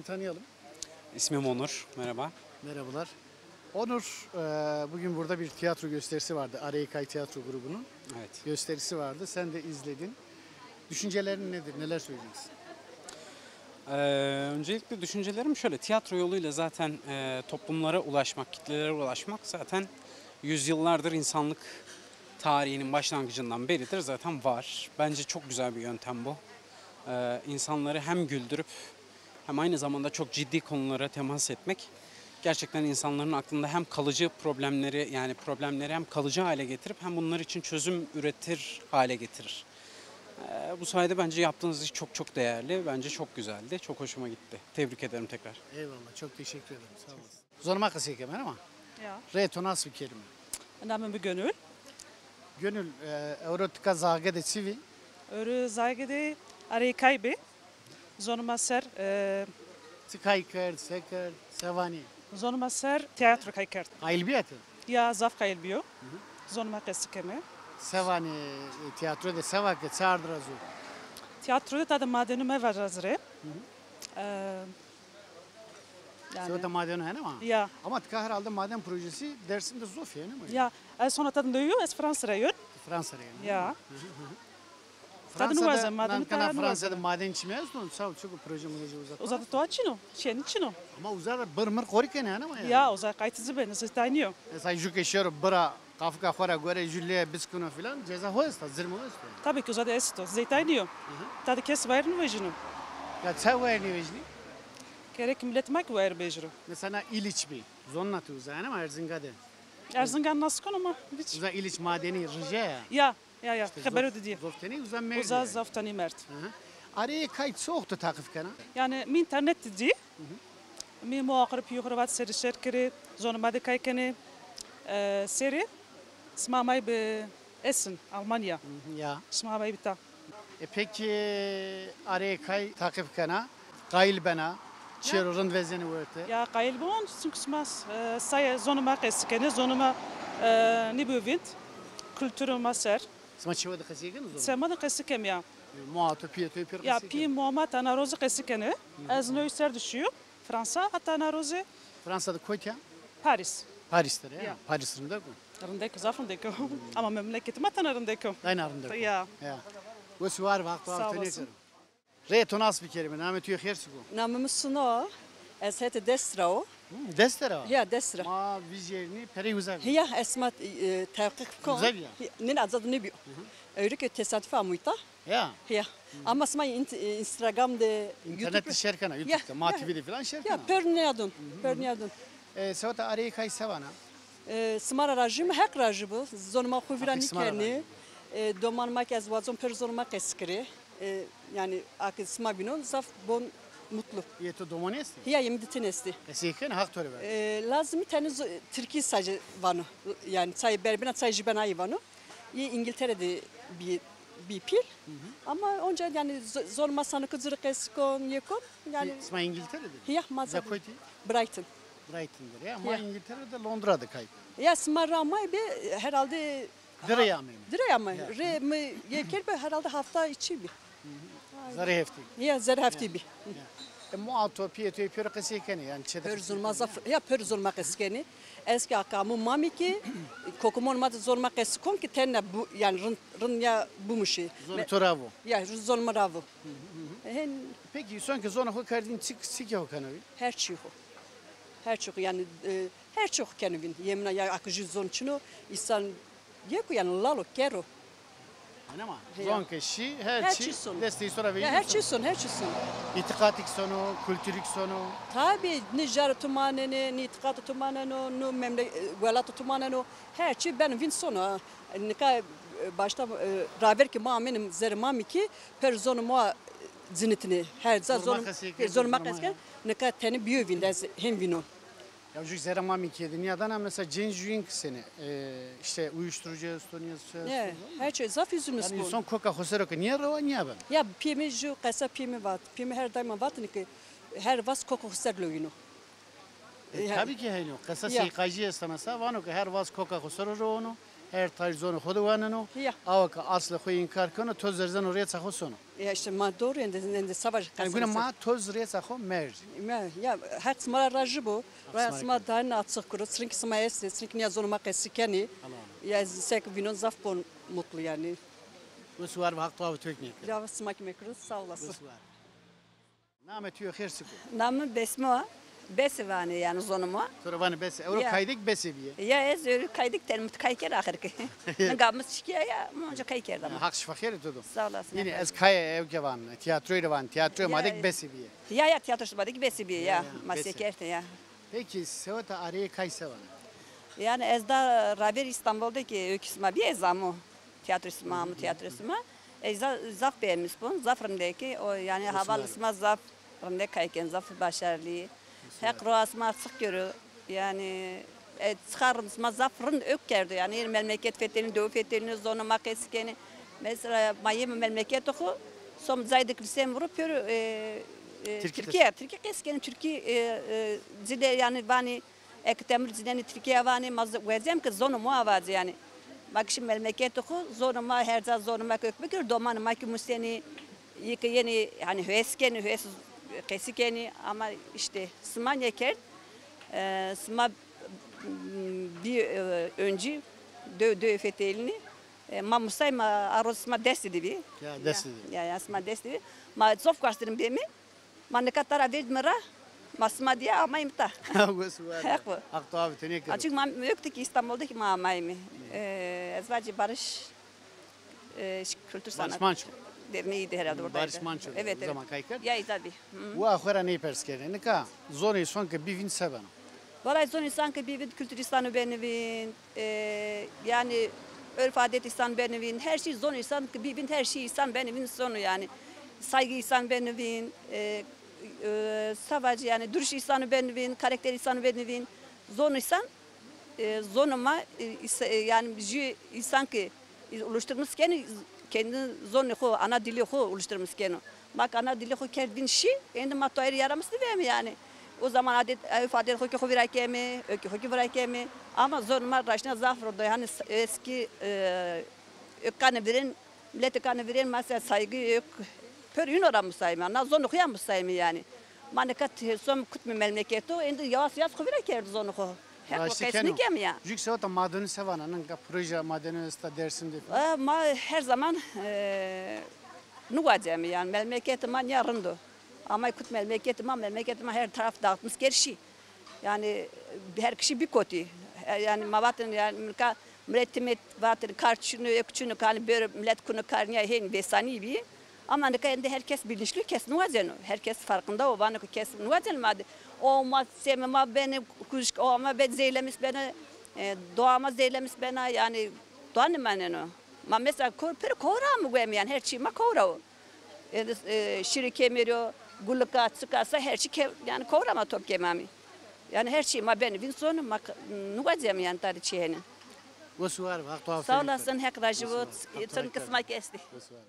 Tanıyalım. İsmim Onur, merhaba. Merhabalar. Onur, bugün burada bir tiyatro gösterisi vardı. Areikay Tiyatro grubunun Evet. gösterisi vardı. Sen de izledin. Düşüncelerin nedir? Neler söyleyeceksin? Öncelikle düşüncelerim şöyle, tiyatro yoluyla zaten toplumlara ulaşmak, kitlelere ulaşmak zaten yüzyıllardır insanlık tarihinin başlangıcından beridir zaten var. Bence çok güzel bir yöntem bu. İnsanları hem güldürüp hem aynı zamanda çok ciddi konulara temas etmek gerçekten insanların aklında hem kalıcı problemleri yani problemleri hem kalıcı hale getirip hem bunlar için çözüm üretir hale getirir. Bu sayede bence yaptığınız iş çok çok değerli. Bence çok güzeldi. Çok hoşuma gitti. Tebrik ederim tekrar. Eyvallah. Çok teşekkür ederim. Sağ olasın. Zoruma kısık hemen ama. Ja, Reto nasıl bir kelime? namen be Gönül. Gönül, erotika zage de sivil. Örü zaygede Areikaybe. Zonuma ser, Tıkaykır, sekır, sevani. zonuma ser tiyatro kaykert. Ailbiyatı. Ya zaf kaylbiyo. Zonuma kesikeme. Sevani tiyatro de sevakı çağırdırazı. Tiyatroda tadı madenime var hazırı. Sevata Yani, madeni ama. ya, Ama tıka herhalde maden projesi Dersim'de Zofia değil mi? ya, sonra tadını duyuyor, es Fransa'ya yön. Fransa'da yani. Ya. Tadını var zaten, madeni Fransa'da kararını var Fransa'da zaten. maden içmeyiz mi? Sağ ol çok proje uzat. Uzatı toğa çino, çeni çino. Ama uzar bırmır korike ne ama yani. Ya, uzak kaytıcı beni, siz tanıyor. Mesela juk eşiyor bıra kafka khora göre jülle biskunu filan ceza hoysta zirme hoysta. Tabii ki uzatı esto, zeytanıyor. Tadı kes vayrını vajını. Ya çavaya ne vejli? Gerek milletmek var bejro. Mesela İliç bir. Zonnatı uzayın ama Erzingade. Erzincan nasıl konu ama hiç. Uzay İliç madeni rıja. Ya, haber ödedi. Zofteni uzan mevzi. Uzaz zaftani mert. Araya kayıt soğuktu takif kana. Yani min internet dedi. Mi muaqrib yuhravat seri şerkeri, zonumade kaykani seri. Smamay be Essen, Almanya. Ya. Smamay bita. Peki araya kay takip kana. Kayıl bana. Çerorun vezeni vörte. Ya qayl bon, çünkü smas say zonuma kesikene, zonuma ne büvint. Kültürüma ser. Sma çeva da kasiyen zor. Semada kesikem ya. Muatı piyeto pir Ya pi Muhammed anarozu kesikene. Az nöyser düşüyor. Fransa hatta anarozu Fransa'da Koyta. Paris. Paris'te ya. Ya. Paris'in de bu. Rındeko, zafrındeko. Ama memleketim atan rındeko. Daynarında. Ya. Ya. Bu suvar vakti Sağ var olasın. Reto nasıl bir kelime? Namet yok her bu. Namımız Suno. Es heter Destrao. Destera. Ja, Destra. Ma vizyerini peri uzak. Hiya esmat tahqiq kon. Güzel ya. Nin azad ne biyo. Öyle tesadüf amuyta. Ya. Hiya. Ama sma Instagram'da İnternette şerkana, YouTube'da, Ya, MATV'de falan şerkana. Ya pörniyadun. Pörniyadun. Sevata arayı kay sevana. Smara rajim hak rajibu. Zonuma Akı khuvirani smara kerni. Doman mak az vazon per zonuma keskri. Yani akı sma binon zaf bon mutlu. Yeto domanesi. Hiya yemditin esti. Seyken hak tori ver. Lazım bir tane Türkiye sadece vanı yani say berbena say jibenayı vanı. İyi İngiltere'de bir pil. Ama onca yani zor masanı kızırık eskon yekon yani İsma İngiltere'de. hiya mazda Zakoyti. Brighton. Brighton'dır ya. Ama Ya. İngiltere'de Londra'da kayıp. Ya smarama bir herhalde Dere amem. dire ama re mi yeker be herhalde hafta içi bir. Zare hefti. Ya zer hafta bir. Muato piyeto piyora kaseyken yani çedir. Per zulmazaf ya per zulmak eskeni. Eski akamu mami ki kokumon mat zulmak eskon ki tenne bu yani rın ya bu muşi. Zor toravo. Ya zulma ravu. Hen Peki sonki zona hokardin sik ya hokanavi. her şey o. Her şey yani her şey kenevin. Yemna ya akıcı zon çino insan yeku yani lalo kero. Ama Ya. zonki şi her Her şey şey son. desteği sonra Ya her şey son her şey son. İtikatik sonu, kültürük sonu. Tabi ni jar tumanene ni itikat tumaneno no memle velat tumaneno her şey ben vin sonu. Nika başta raver ki mamenim zermami ki per zonu mua zinitini her za Zorma zonu kasike, zorma zorma kaske ya. nika teni biyo vin hem vino. Ya şu zeramam iki dünyadan mesela Cenjuying seni işte uyuşturucu Estonya Ne her şey zaf yüzümüz yani bu. son koka hosero ki niye rava niye ben? Ya pimi ju kasa pimi vat. Pimi her daima vat ki her vas koko serlo vino. Tabii ki hayno. Kasa Ya. seykaji estamasa vano ki her vaz koka hosero onu her tarz zonu khodu Ya. avaka aslı khoy inkar kono toz zerzan oraya sakho sono. Ya işte ma doğru ende savaş Yani güne ma toz oraya sakho merj. Ya her smara rajı bu. Raya sma dana atsık kuru. Srink sma esse, srink niya zonu ma kesikeni. Ya sek vinon zaf pon mutlu yani. Bu suar vakt av teknik. Ya sma kime kuru sağ olasın. Bu suar. Namet yo khair siku. Namı Besma, Besivani yani zonuma. Sonra vanı bes. Euro Ya. kaydık besibiye. Ya ez öyle kaydık telim kayker ahırki. Gamız şikiya ya monca kayker dama. Hak şifakir tudu. Sağ olasın. Yine ez kaya ev kevan. Tiyatroyu van. Tiyatroyu Ya, madik ya. besibiye. Ya tiyatrosu badık besibi Ya, ya. besi. Masyekerte ya. Peki sevata araya kay sevan. Yani ez da Raber İstanbul'daki öyküsüme bir ezamı. Tiyatrosuma, tiyatrosuma. Zaf beğenmiş bu. Zafrımdaki o yani havalısıma zafrımda kayken zaf başarılı. Hek roasıma sık görü. Yani çıkarımsıma zafrın ökkerdi. Yani memleket fethini, doğu fethini, zonuma keskeni. Mesela mayım memleket oku. Som zaydık lisem vurup Türkiye keskeni Türkiye zile yani bani ektemir zileni Türkiye vani maz vezem ki zonumu avaz yani. Bak şimdi memleket oku zonuma her zaman zonuma kökbekir domanıma ki museni yeni hani hüeskeni hües kesikeni ama işte sıman yeker sıma bir önce dö fetelini ma musay ma arosma desti bir Ya desti. ya sıma desti ma zof kastırım demi ma ne kadar verdim ra masma diye ama imta Bu suar. Hak bu. Hak tu abi tenik. açık ma ökteki İstanbul'daki ma maymi ezvacı barış kültür sanat Manço. derneğiydi herhalde oradaydı. Barış Manço. Evet O evet. zaman kaykar. Ya tabii. Bu ahura ne perskere? Ne ka? Zoni son ke bivin sevan. Vallahi son insan ki bir kültür insanı benevin, yani örf adet insan benevin, her şey zon insan ki bir her şey insan benevin sonu yani. Saygı insan benevin, savacı yani duruş insanı benevin, karakter insanı benevin, zon insan, zonuma yani bir insan ki oluşturmuşken kendi zonu ana dili oluşturmuşken. Bak ana dili kendin şey, kendi matayır yaramıştı değil mi yani? O zaman adet ifade hoki hovirakemi, öki hoki virakemi ama zorunma raşna zafroda yani eski ökanı veren millet ökanı veren mesela saygı yok. Per yün oran musayma, na zonu kuyan musayma yani. Manekat som kutmi memleketo endi yavaş yavaş hovirakerdi zonu ko. Hep o kesinlikle mi ya? Jük sevata madeni sevan. Anın ka proje madeni sta dersinde. Ma her zaman nuvacemi yani memleketim yarındı. Ama kut memleketime her taraf dağıtmış gerçi. Yani her kişi bir koti. Yani mavatın yani millet vatın karşını ökçünü hani böyle millet kunu karnıya hen besani bir. Ama ne kadar herkes bilinçli kes nuvazen. Herkes farkında o bana kes nuvazen madde. O ma sevmem beni kuş o ama ben zeylemiş beni doğama zeylemiş beni yani doğanım ben onu. Ma mesela kora mı koyayım yani her şey ma kora o. Şiri kemiriyor. Gulluka çıkarsa her şey yani kovrama top kemami. Yani her şey ma beni sonu ma nuvacem yani tarihçeğini. Bu suar hak tu abi. Sağ olasın hek rajivot. Sen kısma kesti. Bu suar.